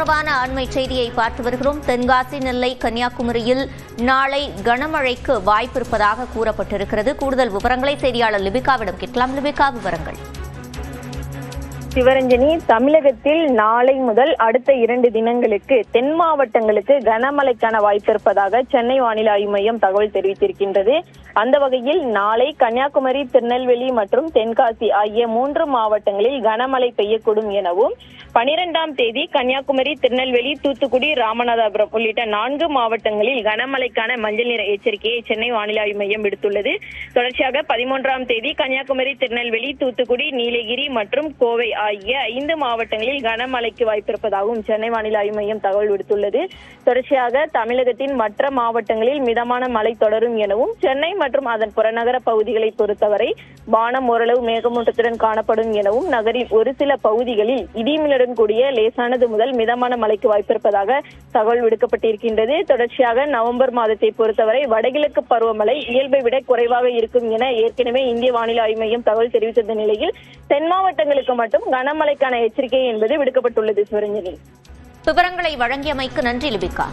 விறுவிறுப்பான அண்மை செய்தியை பார்த்து வருகிறோம். தென்காசி, நெல்லை, கன்னியாகுமரியில் நாளை கனமழைக்கு வாய்ப்பு இருப்பதாக கூறப்பட்டிருக்கிறது. கூடுதல் விவரங்களை செய்தியாளர் லிபிகாவிடம் கேட்கலாம். லிபிகா, விவரங்கள். சிவரஞ்சனி, தமிழகத்தில் நாளை முதல் அடுத்த 2 தினங்களுக்கு தென் மாவட்டங்களுக்கு கனமழைக்கான வாய்ப்பு இருப்பதாக சென்னை வானிலை ஆய்வு மையம் தகவல் தெரிவித்திருக்கின்றது. அந்த வகையில் நாளை கன்னியாகுமரி, திருநெல்வேலி மற்றும் தென்காசி ஆகிய 3 மாவட்டங்களில் கனமழை பெய்யக்கூடும் எனவும், 12ஆம் தேதி கன்னியாகுமரி, திருநெல்வேலி, தூத்துக்குடி, ராமநாதபுரம் உள்ளிட்ட 4 மாவட்டங்களில் கனமழைக்கான மஞ்சள் நிற எச்சரிக்கையை சென்னை வானிலை ஆய்வு மையம் விடுத்துள்ளது. தொடர்ச்சியாக 13ஆம் தேதி கன்னியாகுமரி, திருநெல்வேலி, தூத்துக்குடி, நீலகிரி மற்றும் கோவை ஆகிய 5 மாவட்டங்களில் கனமழைக்கு வாய்ப்பிருப்பதாகவும் சென்னை வானிலை ஆய்வு மையம் தகவல் விடுத்துள்ளது. தொடர்ச்சியாக தமிழகத்தின் மற்ற மாவட்டங்களில் மிதமான மழை தொடரும் எனவும், சென்னை மற்றும் அதன் புறநகர பகுதிகளை பொறுத்தவரை வானம் ஓரளவு மேகமூட்டத்துடன் காணப்படும் எனவும், நகரின் ஒரு சில பகுதிகளில் இடிமின்னலுடன் கூடிய லேசானது முதல் மிதமான மழைக்கு வாய்ப்பிருப்பதாக தகவல் விடுக்கப்பட்டிருக்கின்றது. தொடர்ச்சியாக நவம்பர் மாதத்தை பொறுத்தவரை வடகிழக்கு பருவமழை இயல்பை விட குறைவாக இருக்கும் என ஏற்கனவே இந்திய வானிலை ஆய்வு மையம் தகவல் தெரிவித்த நிலையில் தென் மாவட்டங்களுக்கு மட்டும் கனமழைக்கான எச்சரிக்கை என்பது விடுக்கப்பட்டுள்ளது. சிவரஞ்சனி, விவரங்களை வழங்கியமைக்கு நன்றி லிபிகா.